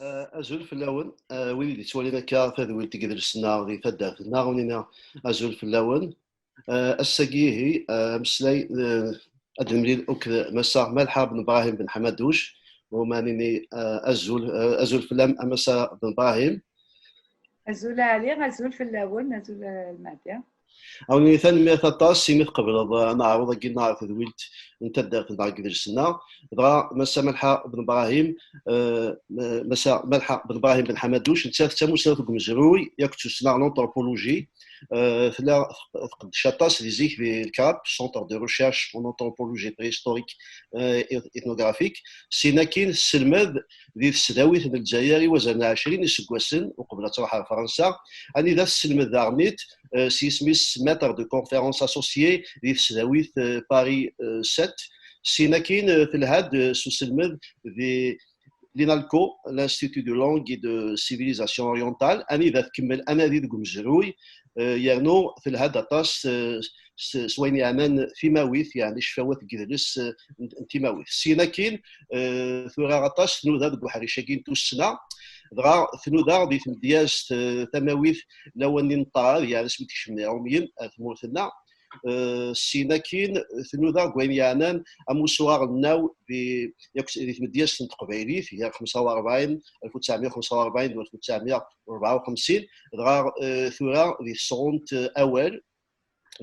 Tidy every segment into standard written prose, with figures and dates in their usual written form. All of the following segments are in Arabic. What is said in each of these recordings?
أزول في اللون وين اللي تولينا كتدوين تقدرسنا ذي تداخلنا ونينا أزول في اللون السقيه مسلاي أدمري أوك مسا ملحة بن إبراهيم بن حمدوش ومانيني أزول في اللام أمسا بن إبراهيم أزول علي غزول في الأول نزول المادة. أو مثال ما تطاس سيمي قبل نعرض كي نعرف ذويلت أنت داخل نعرف كيدير السنة بغا مسا ملحة بن إبراهيم مسا ملحة بن إبراهيم بن حمدوش أنت تسمى مزروي يكتب سنة l'anthropologie ثلا قد شطاس لي زيك في الكاب سونتر دو ريشيرش اون انثروبولوجي بريستوريك اثنوغرافيك سينا كاين السلماد ذي السداويت من الجزائر وزن 20 سكواسن وقبل تروح فرنسا اني ذا السلماد دارنيت سي سميث ماتر دو كونفيرونس اسوسيي ذي السداويت باري 7 سينا كاين في الهاد سلماد ذي l'INALCO, l'Institut de langue et de civilisation orientale, أني ذا تكمل أناديل قمجروي يعنو في الهذا طاس سوين أمان في ماويث يعني شفاوات جدلس انتماويث سينا كين ثورا غطاس ثنو ذا بحري شاكين توسنا دغا ثنو ذا دي ثمدياس ثماويث لو أني نطار يعني سميتي شمنا يوميا ثمورثنا السيناكين ثنوذا كوين يعنان اموسوار الناو في تمدياس تقبيليت هي 45 1945 و 1954 دغا ثورا دي سونت اول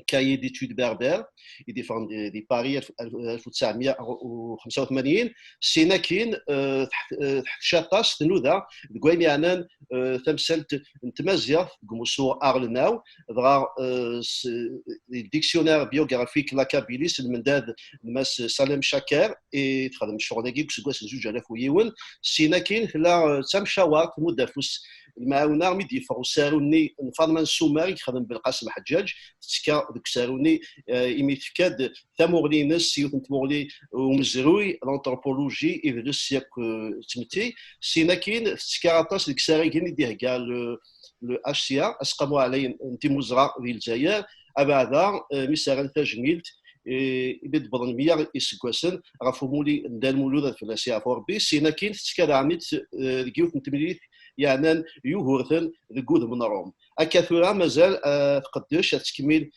كاي ديتود بربر يديفون دي باري 1985 سينا كاين تحت شاطاس تنوذا كوين يعنان تمثلت نتمازيغ كموسو ارلناو دغا الديكسيونير بيوغرافيك لاكابيليس المنداد ماس سالم شاكر اي تخدم الشغل كي كسكواس 2000 ويون سينا كاين لا تمشاوات مدافوس المعاونه ميدي فرساروني نفضل سوماري خدم بالقاسم حجاج تسكا ديك ساروني يميتكاد ثمورلينس سيوت تمورلي ومزروي لانثروبولوجي يدرس ياك تمتي سينا كاين تسكاطاس ديك ساري كاين يديه كاع لو اش سي ا اسقموا علي انت مزرع في الجزائر ابعدا مسارن تجميلت يبد بدن ميا يسكواسن غفمولي ندال مولود في الاسيا فوربي سينا كاين تسكا عميت كيوت نتمليت يعني يوهرثن ذكود من روم اكثر مازال تقدش تكمل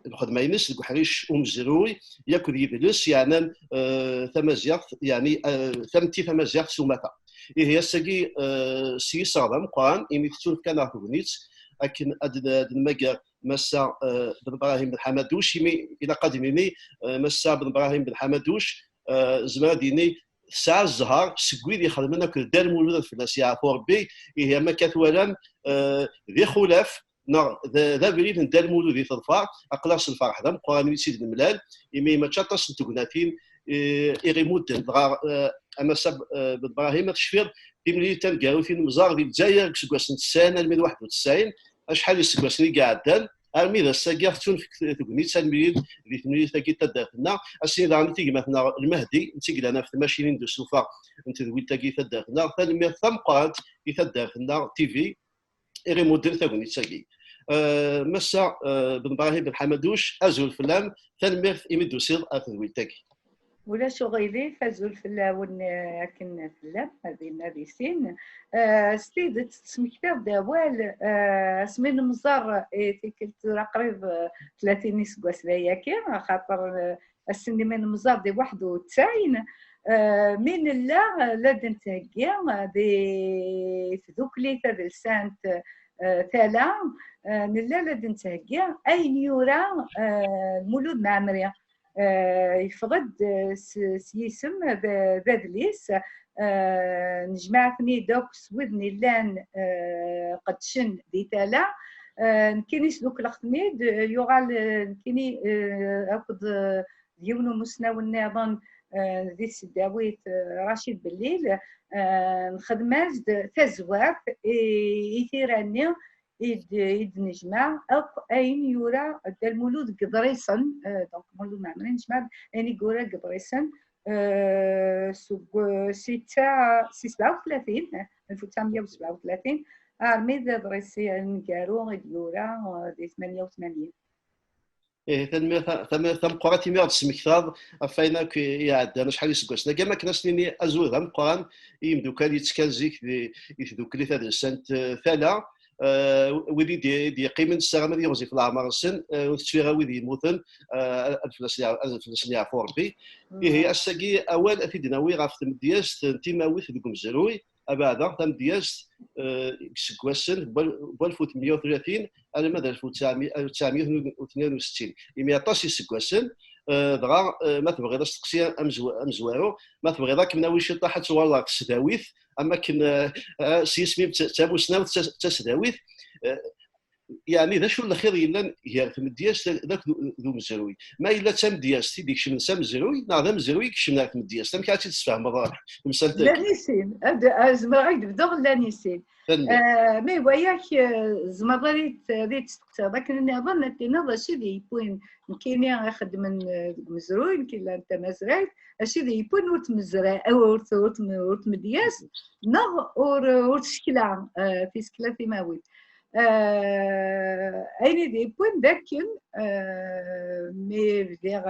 الخدمه ينس الحريش زروي ياكل يدلس يعني ثمازيغ يعني ثمتي ثمازيغ سومتا هي السقي سي صادم قران اني تسول كان اغنيت لكن ادنا المجا مسا بن ابراهيم بن حمدوش الى قدمني مسا بن ابراهيم بن حمدوش زماديني ساعة الزهر سكويد يخدمنا كدار مولود في الاسيا فور بي هي ما كتولم ذي خلاف ذا بريد ندار مولود ذي تضفار اقلاص الفرح ذا مقارنة سيد الملال يمي ما تشاطس نتوكناتين إغيمود دغا اما سب ابراهيم تشفير في مليتان كاو في المزار ديال الجزائر كسكواس السنه 91 شحال يسكواسني قاعدان ارمي ذا الساقيا تون في تقنيت سالميد اللي تمني تاكي تداخلنا السيد عم تيجي مثلا المهدي نتيجي لنا في الماشينين دو سوفا انت ذوي تاكي تداخلنا ثاني ثم قرات يتداخلنا تي في ايري موديل تاكني تساقي مسا بن ابراهيم بن حمدوش ازول فلام ثاني يمدو سير ذوي تاكي ولا شغيلي فازول في اللاون كنا في اللاب هذه ناديسين ستيد تسمكتر دوال سمين مزار تيكلت قريب 30 سكواس ليا كي خاطر السن من مزار دي 91 من لا دنتاكيا دي تذوكلي تاع السانت تالا نلا لا دنتاكيا اين يورا المولود معمريا يفقد سيسم ذادليس نجمع دوك سويدني لان قدشن دي تالا كيني سلوك لختنيد يغال كيني اخذ ديونو مسنا والنظام ذي السداويت رشيد بالليل نخدماز تزوار يثيراني يد نجمع أو أين يورا المولود قدريسن دونك مولود معمرين نجمع يعني يورا قدريسن سوق 37 1937 أرمي ذا دريسي نكارو يورا دي 88 إيه ثم قراتي ميرد سمكتاض افاينا كي يعدنا شحال يسكوسنا كاع ما كنا سنيني ازول ذم قران يمدو كان يتكالزيك يذوكلي هذا السنت ثلا ويدي دي قيمه السلام ديال يوزي في العمر السن وتشفي ويدي يموتن الفلسطينيه فوربي هي الساقي اول افيدنا وي غاف تمدياس تيماوي في الجمزروي ابعد تمدياس سكواسن ب 1830 على مدى 1962 يمي عطاس يسكواسن دغا ما تبغي تسقسي امزوارو ما تبغي ذاك مناوي شي طاحت والله تسداويث اما كن سيسمي تابوسنا تسداويث يعني ذا شو الاخير الا هي تمدياس ذاك ذو مزروي ما الا تمدياس تيديك شي من مزروي نعم مزروي كشنا تمدياس تم كاتي تسفهم لا نسين زعما غادي نبداو لا نسين مي وياك زعما ريت تقطع كنا نظن انت شي اللي يكون كاين يخدم مزروي كاين انت مزرعت هادشي اللي يكون ورت مزرع او ورت مدياس نغ ورت شكلا في سكلا ثيماوي اين دي بوين داكن مي دير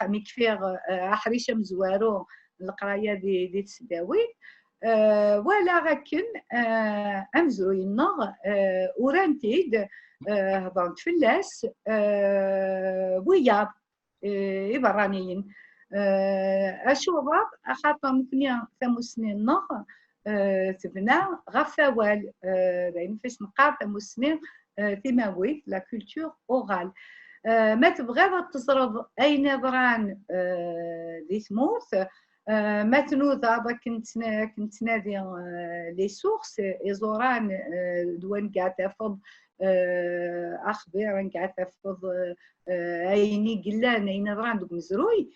مي كفير حريشه مزوارو القرايه دي تسداوي ولا غاكن امزروي النغ ورانتيد هضرت فلاس ويا إبرانيين أشوفها خاطر ممكن ثمو سنين النغ تبنى غفوال داين فاش نقار ثمو سنين ثيماوي لا كولتور أورال ما تبغى تصرف أي نظران دي ثموث ما تنوض كنت نادي لي سورس إزوران دوان قاعد تفض أخبار قاعد تفض أيني قلان أين نظران دوك مزروي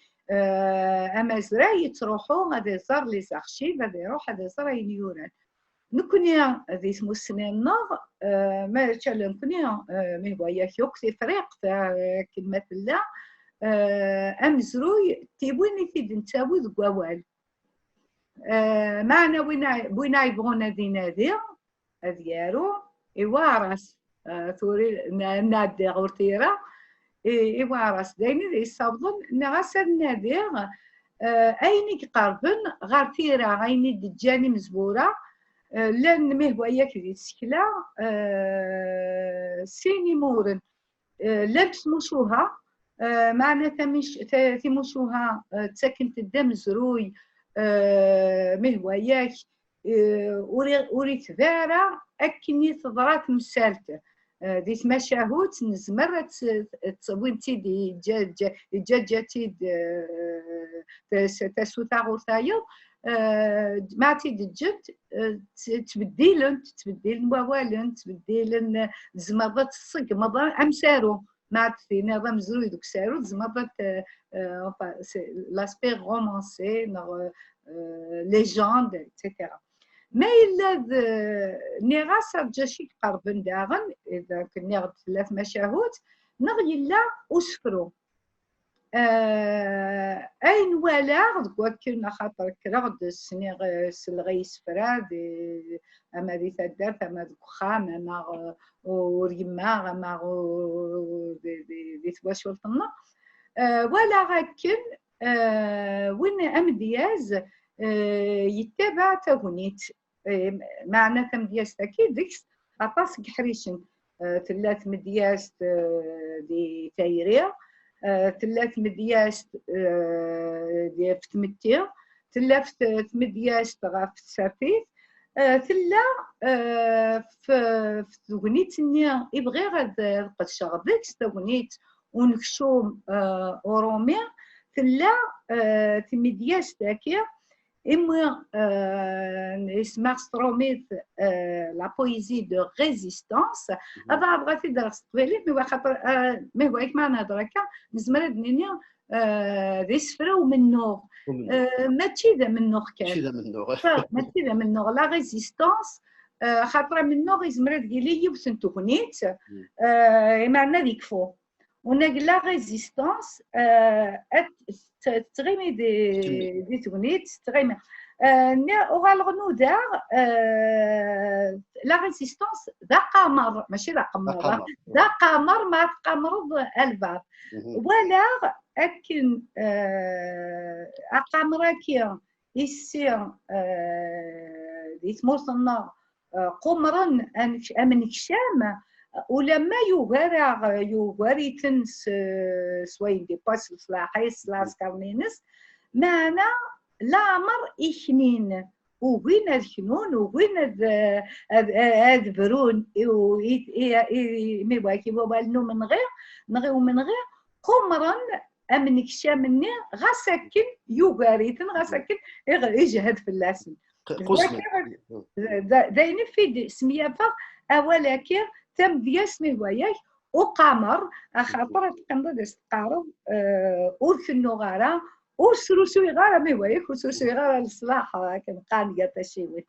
أما زراي تروحوا غادي يصير لي زارشيف غادي يروح غادي يصير أين يوران نكوني ذي اسمو السنين ناغ ما تشعل نكوني مي هوايا يوكسي فريق كلمة الله أمزروي تيبويني في دنتاوي ذو قوال معنا وين يبغونا ذي نادي أذيارو إوارس ثوري نادي غورتيرا إوارس دايني ذي الصابضن نغسر نادي أيني قربن غارتيرا أيني دجاني مزبورة لان ما هو ياك دي السكلا سيني مورن لان تمشوها معناتها مش تمشوها تسكن الدم زروي ما هو ياك وريت ثارة أكني تضرات مسالته دي تمشاهوت نزمر تصوين تيدي جاجاتي تسوتا غورتايو ما تيدجت تبديلن موالن تبديلن زمضت الصق مضى امسارو ما في نظام زروي دوك سارو زمضت لاسبي رومانسي ليجوند ايتترا ما الا نيغاس جاشي قربن داغن اذا كنا ثلاث مشاهد نغي لا اسفرو أين ولا كنا خاطر كرغد السنيغ سلغيس فراد أما ذي ثدر أما ذي خام أما وريما أما ذي ثواشول طنا ولا غاكن وين أمدياز يتبع تغنيت معنى تمدياز أكيد ديكس أطاسك حريشن ثلاث مدياز دي تايريا ثلاث مدياس ديال فتمتي ثلاث مدياس غاف السافيف ثلا في ثغنيت نيا يبغي غاد قد شغدك ثغنيت ونكشوم اورومي ثلا مدياس تاكي إما اسمها ستروميت لا بويزي دو ريزيستانس هذا بغيت درس طويلي مي خاطر ما هو ياك معنا دركا نزمر دنيا ذي سفرو منو ماشي ذا منو كان ماشي ذا منو لا ريزيستانس خاطر منو يزمر ديالي يوسن تغنيت معنا ذيك فوق ونقول لا ريزيستانس تغيمي دي تغنيت تغيمي وغالغنودا لا ريزيستونس ذا قمر ماشي ذا قمر ذا قمر ما تقمرض البعض ولا اكن اقامراكي يسير دي تموصلنا قمرا امن كشام ولما يوغاري تنس سوين دي باس سلاحيس لاسكارنينس معنا لامر إخنين وين الخنون وين هاد برون مي واكي بالنو من غير قمرا امن كشامني غاسكن يوغاريتن غاسكن يجهد في اللاسن داين في سميه فا اولك تم دياس مي واياك وقمر خاطر تقنض تقارب ورثنو غارا وسروسوي غارة مي وايك وسروسوي غارة الصلاح كان قانية تشيوي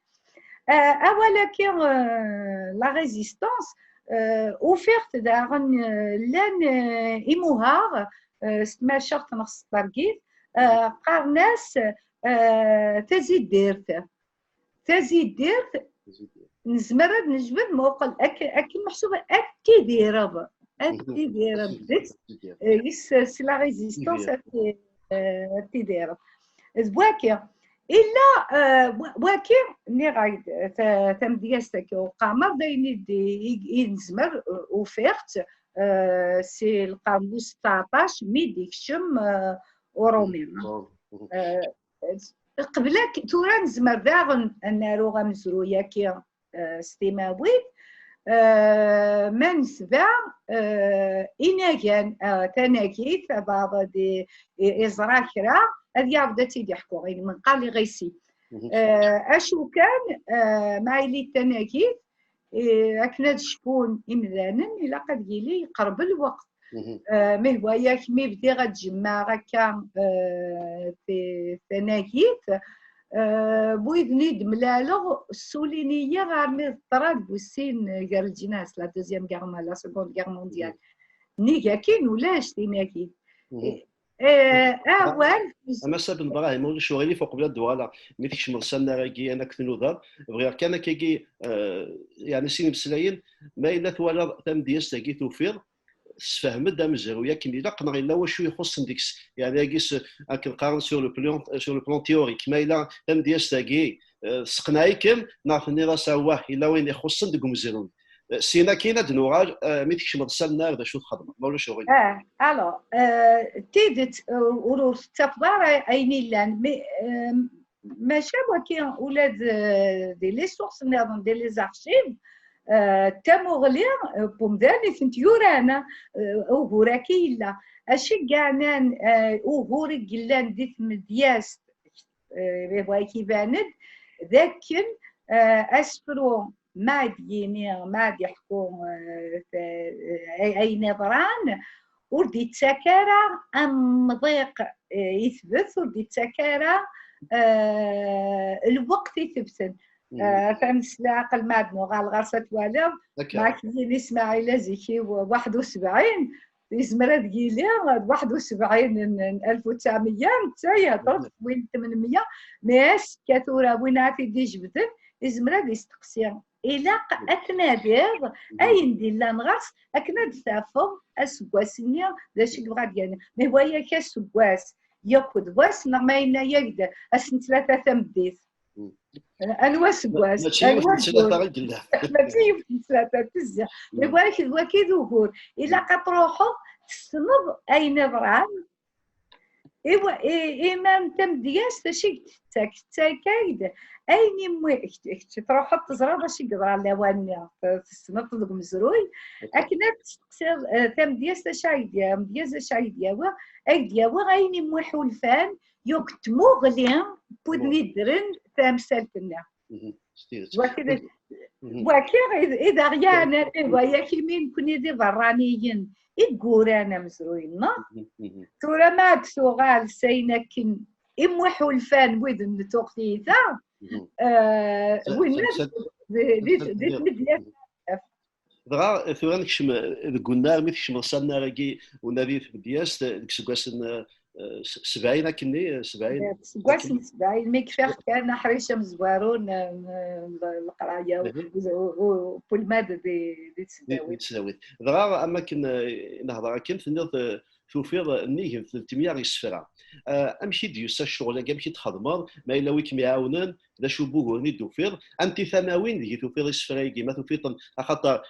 أولا كان لا ريزيستانس وفيرت داغن لان إيموهار ما شرط نقص ترقيد قارناس تزيد ديرت نزمرد نجبد موقل أكل محسوبة أكي ديرب يس سي لا ريزيستانس تيدير زواكي الا واكي ني غايد تمدياستك وقامر داين ينزمر وفيرت سي القرن 19 ميديك شم ورومين قبلك تورا نزمر داغن نارو غمزرو ياكي ستيماويت من سبع إناجان تناكيت بعض دي إزراء كرا هذه عبدة تيدي حكو غير من قال لي غيسي أشو كان معيلي التناكيت أكناد شكون إمذانا إلا قد يلي قرب الوقت مي هو ياك مي بدي غتجمع هكا في تناكيت بويدني دملالو السولينيه غير مي طراد بوسين كاع الجناس لا دوزيام كاع لا سكوند كاع مونديال نيكا كاين ولاش تيماكي اول اما ساب نبغاه ما ولاش غير فوق بلا دوالا مي تكش مرسلنا راكي انا كنو ذا بغير كان كيجي يعني سين بسلاين ما الا ثوالا ثم دياس تاكي توفير فهم دام زيرو ياك الا قنا الا واش يخص ديكس يعني كيس كنقارن سور لو بلون تيوريك ما الا ثم دياس تاكي سقنايكم نعرفني راسا واه الا وين يخص ديكم زيرو سينا كاينه دنوغال مي تكش مرسلنا هذا شو تخدم ما ولاش غير الو تيدت ورو تفضار ايني لان ماشي وكاين اولاد دي لي سورس نظن دي لي زارشيف تمغلي بومداني فنت يورانا وهوراكي لا اشي كاعنان وهوري قلان ديت مدياس واكي باند ذاكن اسفرو ما ديني ما يحكم اي نظران وردي تسكارا ام ضيق يثبت وردي تسكارا الوقت يثبت فهمت العقل معدنو غال غرسة والد معك ديني اسماعيل زيكي 71 يزمر تقيلي 71 1900 تايا ضربت وين 800 ماس كثورة وين عافي دي جبدن يزمر يستقسي إلا أكنادير أين دي لانغاس أكناد ثافو أسواسني ذا شي بغا يعني مي هو ياك أسواس ياخد واس ما ينا يقدر أسن ثلاثة ثمديث أنوا سواس ماشي ثلاثة رجل ماشي ثلاثة تزع مي هو ياك الوكي ظهور إلا قطروحو تسنض أي نظران إمام تمدياس تشي تاكايد أيني مو تروح تزرع شي قدر لوانيا في السنة تضرب مزروي أكنت تصير تمدياس تشايديا مدياس تشايديا أيديا وغيني مو حولفان يكتمو غليان بودني درن تمثالتنا وكذا إذا غيانا وياكي مين كوني دي برانيين إيقورانا مزروين تورا ما تسوغال سيناكن إمو حولفان ويدن توقتيثا والناس ديت مدياس دغا ثورا نكشم قلنا مي تكشم رسالنا راكي ونادي في مدياس ديك سكاسن 70 كني 70 كواس 70 مي كفاح كان حريشه مزوارون القرايه وبولماد دي تسداويت دغا اما كن نهضر كن تنيض توفيض النيهم 300 يسفرا امشي ديوسا الشغل امشي تخدمر ما الا ويك معاونن لا شو بوغوني دوفيض انت ثماوين دي توفيض يسفرايكي ما توفيض خاطر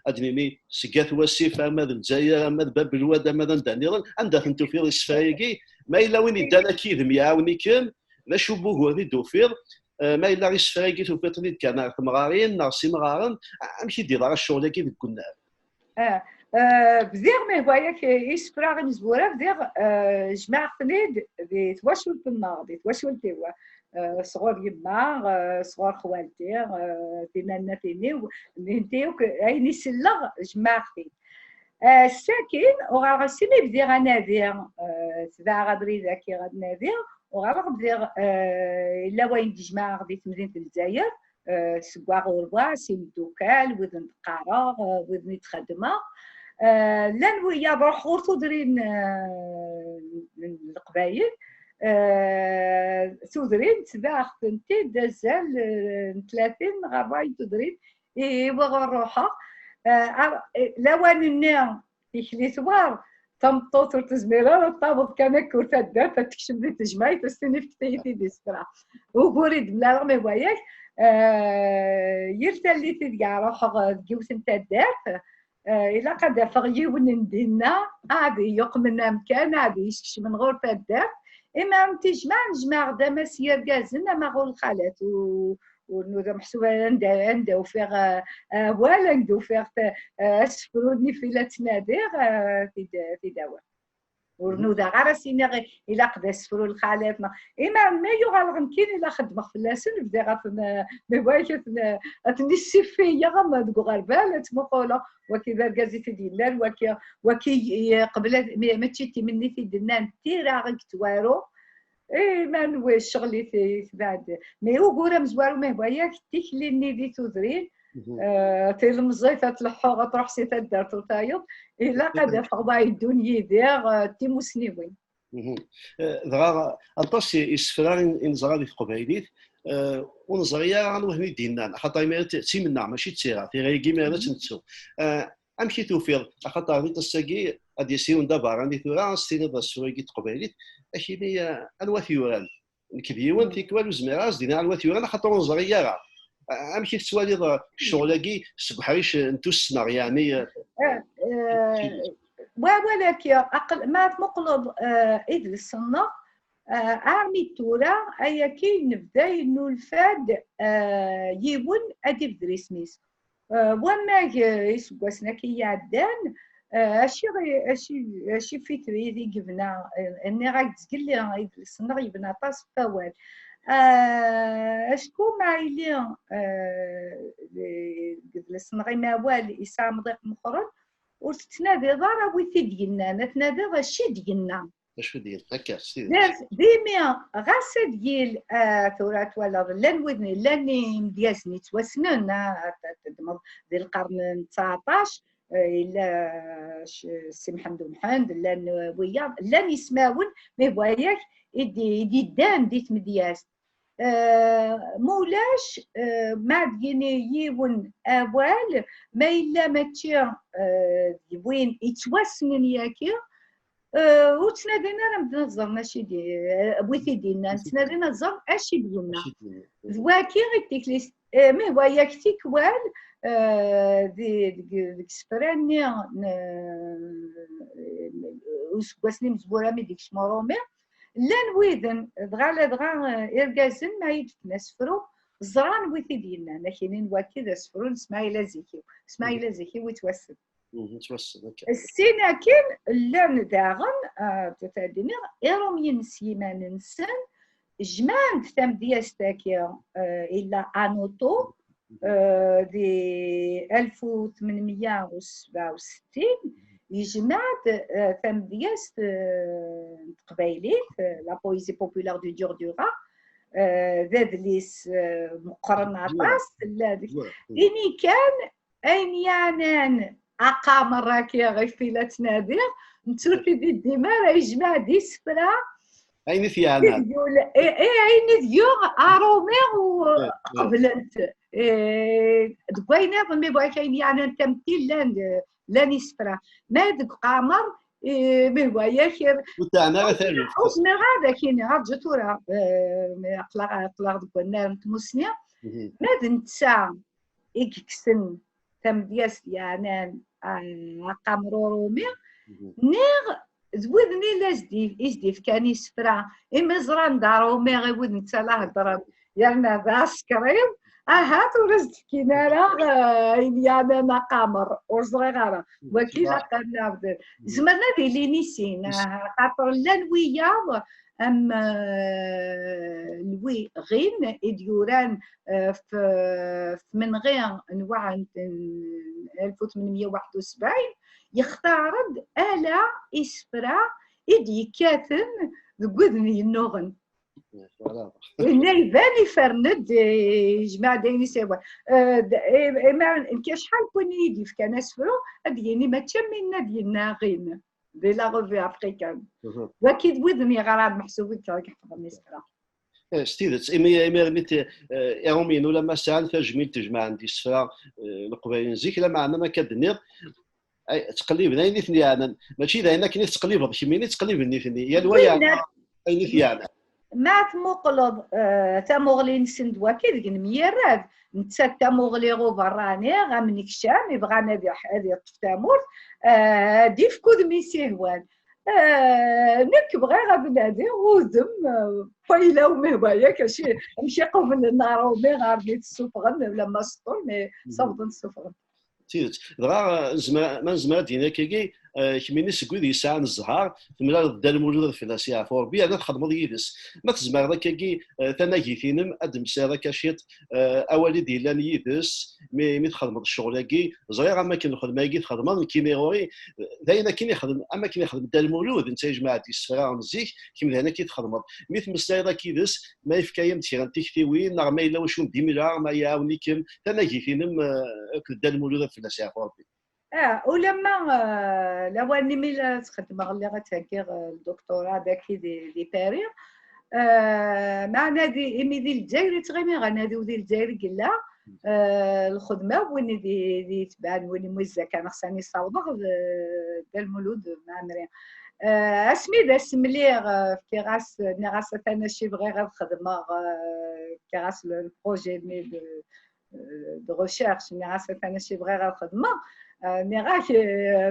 ادميمي سكات وسيف اما الجزائر اما باب الواد اما دانيرن عندها توفيض يسفرايكي ما الا وين يدانا كيد معاوني كان لا شو بوغوني دوفيض ما الا غير سفرايكي توفيض كان مغارين ناصي مغارن امشي دي راه الشغل كي كنا بزيغ ما هواياك يسفرا غنزبورا بزيغ جماعة فنيد دي تواشولت النار دي تواشولت صغار يما صغار خوالتي تينا تيني نتيو عيني سلغ جماعتي الساكن وغا غسيمي بزيغ انادير تباع غادري ذاكي غاد نادير وغا بزيغ الا وين دي جماعة غادي تمدينة الجزائر سواغ وربع سين دوكال وذن تقارا وذن تخدمه لان ويا بروح غورتو درين القبايل تودرين تباع خدمتي دازال 30 غراي تودرين ايوا غنروحها لوان النار يخلي ثوار تمطوط وتزميرة الطابط كان كورتا دار تكشف لي تجمعي تستني في كتيتي دي سفرا وقوريد بلا رغم هواياك يرتلي تدقى روح جوس انت الدار إلا قد فغيون ندينا عادي يقمنا مكان عادي يشكش من غرفة الدار إما تجمع نجمع داما سير جازنا مع غول الخالات ونودا محسوبة عندها وفيغ ولا ندو فيغ أسفروني في لا تنادير في دواء ورنودا غير سينا إلا قد أسفرو الخالاتنا إما ما يغالغن كين إلا خدمة في اللاسن بدا غاتنا مواكت أتني السفية غما دقو غربال تمقولا وكي برقازي في دينار وكي قبل ما تشتي مني في دنان تيرا غنك توارو ما نوي الشغل في بعد ما يوقورا مزوارو ما هواياك تيكلي نيدي تودرين تلمزيت تلحو غتروح سي تدار تطايب الا قد فغضاي الدنيا دير تيمو سنيوين دغا اطاس يسفرا نزغالي في قبايليت ونزغيا غنوهني ديننا خاطر ما تيمنا ماشي تسيرا في غير كيما انا تنتسو امشي توفيض خاطر غير تساكي غادي يسيرون دابا غادي ثورا ستيني دا السويقي تقبايليت اشي الوثيوران الكبيون تيكوال وزميراز دينا الوثيوران خاطر نزغيا امشي تسوالي الشغلاكي سبحريش نتوسنا يعني ولكن اقل ما مقلب اذ السنه عامي تورا ايا كي نبدا انه الفاد يبون ادي بدريسميس وما يسقسنا كي يعدان اشي في تريدي جبنا اني غاك تقول لي السنه يبنا طاس فوال اشكو معايلين السنغي موال يسا مضيق مخرج وتنادي ضرا ويثي ديالنا نتنادي الشي ديالنا اش ديال هكا ديما غاسه ديال ثورات ولا لان ودني لاني مدياسني توسنن ديال القرن 19 الا السي محمد محمد لان ويا لان يسماون ما هواياك يدي دان ديت مدياس مولاش ما ديني يون اوال ما الا ما تشي وين يتوسنن ياكي وتنادينا راه بدنا نزر ماشي دي بويتي ديالنا تنادينا نزر اشي ديالنا زواكي غير تيكليس ما هو ياك تيكوال ديك سفراني وسكواسني مزبوره مي ديك شمرومي لان ويدن دغا إرجازن ما يدفنا سفرو زران ويتي ديالنا انا كاينين واكي سفرو اسماعيل زكي ويتوسل السينا كان لان داغن تتعديني إيرومين سيمان نسان جمان ثم دياستاكيا إلا أنوتو دي 1867 يجمعت ثم دياست قبايليت لا بويزي بوبولار دو ديردورا ذات ليس مقرن عطاس إني كان أين يعنان أقام الراكية غيفيلة تنادير نتركي ديما راه يجمع دي سفرة عيني ثيانا يقول عيني ديوغ ارومير وقبلت دكوينا مي بغا كاين يعني تمثيل لاني سفرة ما دك قمر مي بغا خير وتاعنا غير ثاني وزنا هذا كاين عاد جتورا اقلا دكونا نتمسني ما نتسا إكسن تم دياس يعني قمرورومي نيغ زودني لازديف كان يسفرا إما زران دارومي غيود نتسالا هضرب يعني ذا سكريم هات ورزت كينا يعني أنا قمر وصغيرة وكيلا قلنا بدل زمرنا دي لي نسينا خاطر لانويا أم لوي غين إديوران في من غير نوع 1871 يختارد آلة إسفرا إدي كاتن ذقذني النغن نايباني فرند جماعة دايني سوا ما كاش حال كوني يدي في كان أسفرو أديني ما تشمينا ديالنا غين دي لا غوفي أفريكان وكيد وذني غراب محسوبي كراك حفظني إسفرا ستيدت إما رميت يومين ولا مساء تجميل تجمع عندي السفرة القبائل نزيك لا معنا ما كدنير تقليب نايني ثني أنا ماشي ذا كني تقليب كيميني تقليب ني يا الويا أيني ثيانا ما تمقلب تمغلي نسند وكيد ميراد نتا تمغلي غو براني غامنيك شام يبغانا هذه الطفتامور ديف كود ميسيهوان نك بغا غبنادي وذم فايلا ومهوايا كاشي نمشي قبل النار ومي غاردي السفغن لما سطول مي صوب السفغن تيت دغا ما زمان دينا كي كميني سكويد يسعى الزهار تملا الدال المولود في الاسيا فوربي انا تخدم يدس ما تزمر كي تناجيتينم ادم سيرا كاشيت اولي ديال يدس مي تخدم الشغل كي زغير ما كاين الخدمه كي تخدم كيميوري داينا كاين يخدم اما كاين يخدم الدال المولود انت يا جماعه السفرا مزيك كيما هنا كي تخدم مثل مسيرا كيدس ما يفكايم تيران تيكتيوين ما الا واش ديميلا ما يعاونيكم تناجيتينم الدال المولود في الاسيا فوربي ولما لو اني ميلا تخدم غلي غتهكي الدكتوراه داكي دي باري معنا دي امي ديال الجزائر تغيمي غناديو ديال الجزائر قلا الخدمه وين دي تبان وين موزه كان خصني صوبغ ديال المولود مع مريم اسمي دا سمليغ في غاس نغاس انا شي بغي غير الخدمه في غاس البروجي دو ريشيرش نغاس انا شي بغي غير الخدمه نراك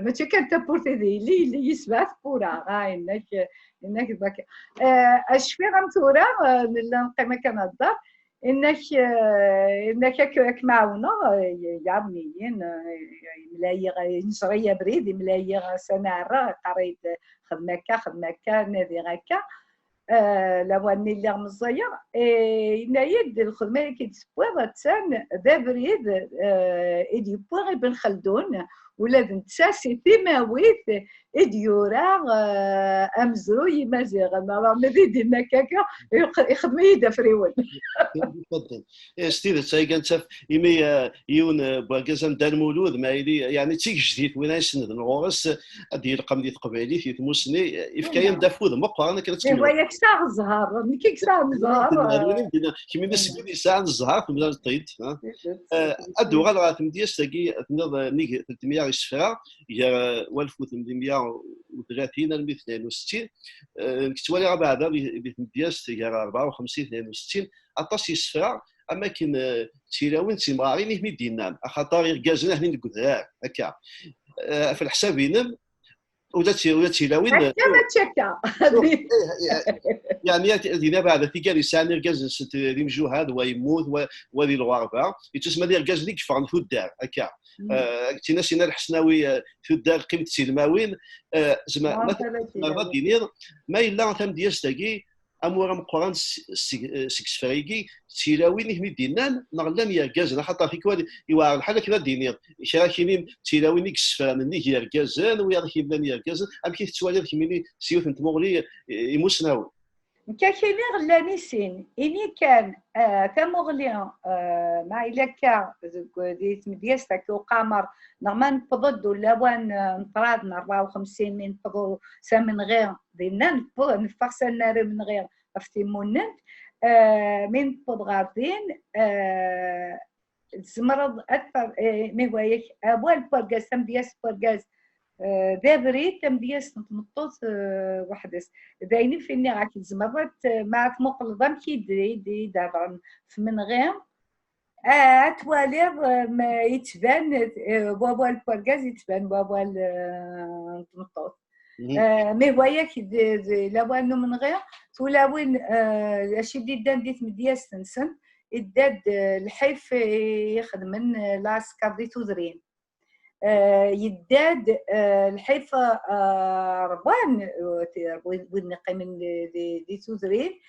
ماشي كنتابورتي اللي يسبات بورا انك باك اشفي غمتورا نقيمه كنهضر انك معاونه يعاونيين ملايغ نشريه بريد ملايغ سناره قريت خدمه نادي غاكا لو اني اللي مزير يد الخدمه اللي كيتسبوغ تسان ذا بريد ايدي بوغ ابن خلدون ولاد نتسا سيتي ماويت اديورا امزروي مازيغ ما دينا كاكا يخدم يدا فريون تفضل ستيل تاي كانت يمي يون بواكازم دار مولود ما يعني تيك جديد وين يسند نغورس ادي الرقم ديال القبائلي في تموسني يفكاين دافود مقرا انا كنتكلم وياك ساعه الزهر كيك ساعه الزهر كيما نسكني ساعه الزهر في مدار الطيد ادو غال تمدياس تاكي تنض نيك 300 السفره هي 1830 ل 62 كتوالي راه بعدا بتمدياس هي 54 62 اطاس السفره اما كاين تيراوين تيمغارين ميدينان خاطر يركازنا حنا نقدر هكا في الحساب ينم ولا تيلاوين ما تشكا يعني دينا بعد في كان يساني ركاز ديم جهاد ويموت وذي الغربه يتسمى ديال ركاز ديك فان في الدار هكا كنتينا سينا الحسناوي في الدار قيمه سلماوين زعما ما دينير ما الا تم ديال تاكي امور مقران سكس فريقي تيلاوين ميدينان نغلان يركازن خاطر في كوال يوار بحال كذا دينير شراكيني تيلاوين كسفان نيك يركازن ويا كيبان يركازن ام كيف توالي كيميني سيوت نتمغلي يموسناوي كاكينير لا نيسين إني كان تمغليا مع إلاكا دي مدياستا كو قامر نغمان بضد ولا وان نطراد 54 من بضو سامن غير دينا نفرسا نار من غير افتي موننت من بضغاردين زمرض أكثر ميوايك أبوال بورغاز تم دياس بورغاز دابري تم دياس نتمطوط وحدس دايني فيني راك زمرت مع مقلضة مكي دي دابرن من غير اتوالير ما يتبان بابوال بورغاز يتبان بابوال نتمطوط ميوايك لوانو من غير تولاوين اشي ديدان ديت مدياس تنسن الداد الحيف يخدمن لاسكار دي توزرين يداد الحيف ربان وين قيمن دي توزرين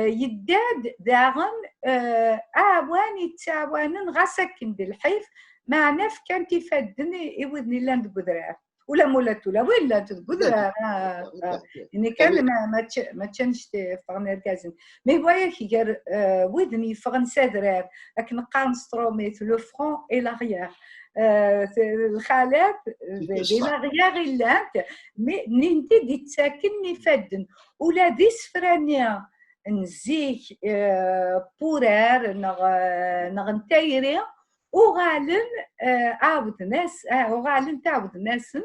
يداد داغن اواني تاوانن غاسكن بالحيف مع نف كان تفدن يودني لاند قدرات ولا مولات ولا ولا تقدر يعني كان ما تشنش فغن الكازن مي وايا كيجر ودني فغن سادرار لكن قان ستروميت لو فرون اي لاغيير الخالات دي لاغيير اللات مي ننتي دي تساكنني فدن ولا دي سفرانيا نزيك بورار نغنتايري وغالن عاود ناس وغالن تعاود ناس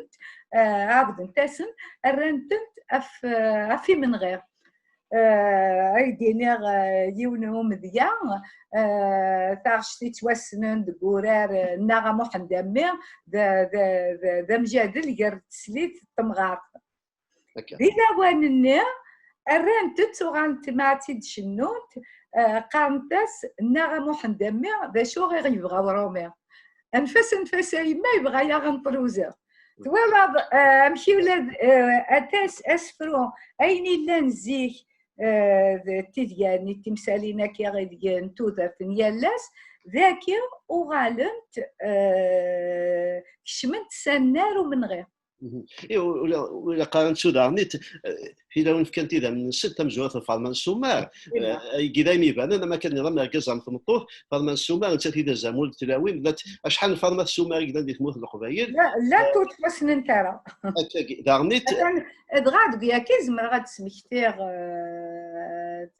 عاود نتاسن الرنتنت في من غير ايدينير يونهم ديان تاغشتي توسنن دغورار ناغا موحن دامير دا مجادل ير تسليت تمغار دينا واننا الرنتت وغانت ماتي دشنوت قامتاس ناغا موحن دامير دا شو غير يبغى ورومير انفس يما يبغى ياغن طروزه توالد امشي ولاد اتاس اسفرو اين لا نزيك تيدياني التمثالينا كي غادي نتوذا في نيالاس ذاكي وغالنت كشمنت سنار ومن غير ولا قارنت سودانيت في لون كانت اذا من 6 مجوات فالمان سومار قدامي بان انا ما كان نظام كازام ثمطوه فالمان سومار انت اذا زامول تلاوين لا شحال فالمان سومار قدام دي تموت القبايل لا توتفسن انت دارنيت دغاد يا كيزم غاد سمكتير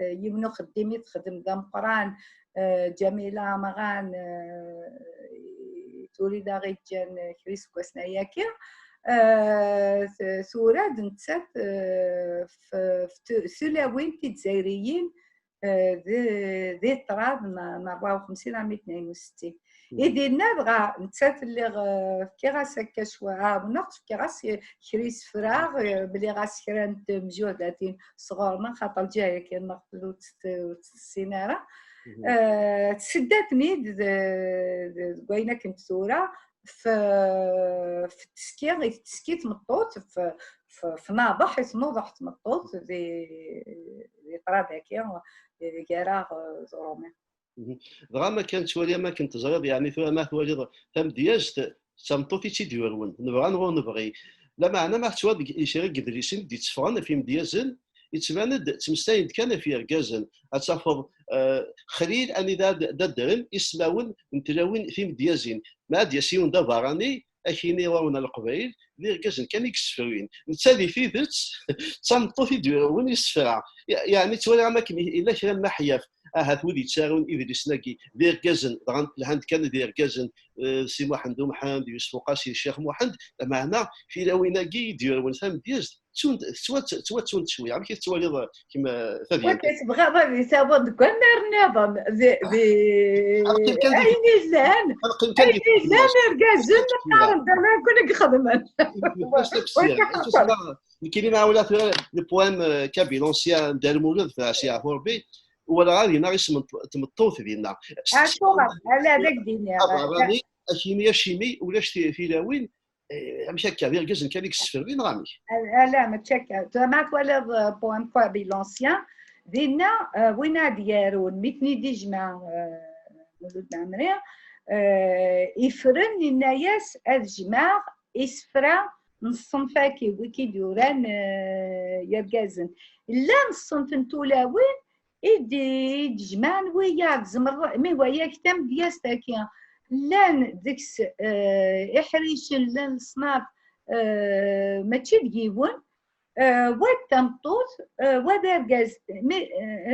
يمنو خدمي تخدم دام قران جميله مغان تريد غير جان كريس كوسنا ياكي سورة نتسات في سلاوين تجزائريين ذي طراد 54 عام 62 إذا بغا نتسات اللي كي غاس هكا شويه ونقص كي غاس كريس فراغ بلي غاس كرانت مجهوداتين صغارنا خاطر جايه كي نقتلو السيناره تسداتني وين كنت سورة في التسكير تمطوط في ناضح حيت نوضح تمطوط دي طراد هكا كراغ زرومي دغا ما كانت ولي ما كنت زريض يعني ثم ما ولي ثم دياج تمطوطي تيديرون نبغي لا معنى ما تواد يشري قدريسين دي تفغن في مديازن يتباند تمستاين كان في ركازن اتفض خليل اني دادرن اسماون نتلاون في مديازين ما دياسيون دافاراني اكيني راونا القبائل اللي ركازن كان يكسفرين نتسالي في ذات تنطو في ديرون يسفرع يعني تولي ما كاين الا كان ما حياف هات ودي تسارون إدريس ناكي دير كازن الهند كان دير كازن سي محمد ومحمد يوسف قاسي الشيخ محمد معنا في لاويناكي يديرون ثم دياز تون شويه عم كيف تولي كيما ثاني كتبغى غادي تابون كون نظام اين زان ركازن نعرف انا كنا خدمنا الكلمه ولا لو بوام كابي لونسيان دار مولود في عشيه هوربي ولا غادي ناقص تمطوط ديالنا على هذاك ديني الكيمياء شيمي ولا شتي في لاوين مش هكا غير كازن كان يكسفرين رامي لا ما تشكا ما ولا بوان بوا بلونسيان دينا وين ديارون ميتني دي جمع مولود عمري يفرن الناس الجماع يسفرا نصنفاكي ويكي ديوران يرقازن لا نصنف نتولاوين إدي جمان ويا زمر مي ويا كتام دياستاكيا لان ديكس إحريش لان صناف ماشي ديون والتمطوط ودرجز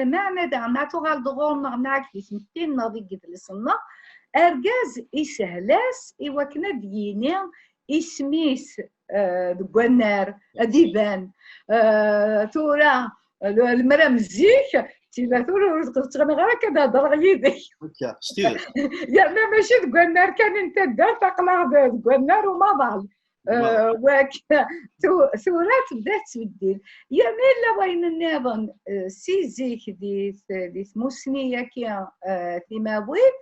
معنى دعماتو غالدغون معناك في سمتين ناضي قد لسنا أرجاز إسهلاس إوكنا ديني إسميس دقنار أديبان تورا المرا مزيك تيلا تورا تغنغرا كدا درغيدي يا ما ماشي دقنار كان انت دار تقلع دقنار وما ضال ثورات بدات تبدل يا ميلا وين النظام سيزيك دي موسنية كيا ثماويت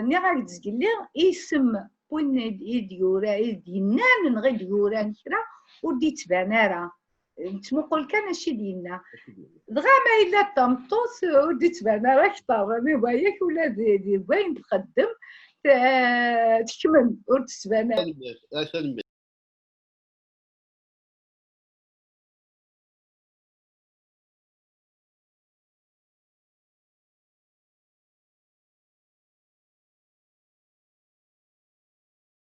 نعرف تقولي اسم بون ديورا دينان نغي ديورا نكرا ودي تبانارا نتمقل كان شي دينا دغا ما الا طمطوس ودي تبانارا كثر مي بايك ولا دي وين تخدم تكمل ورد تبانارا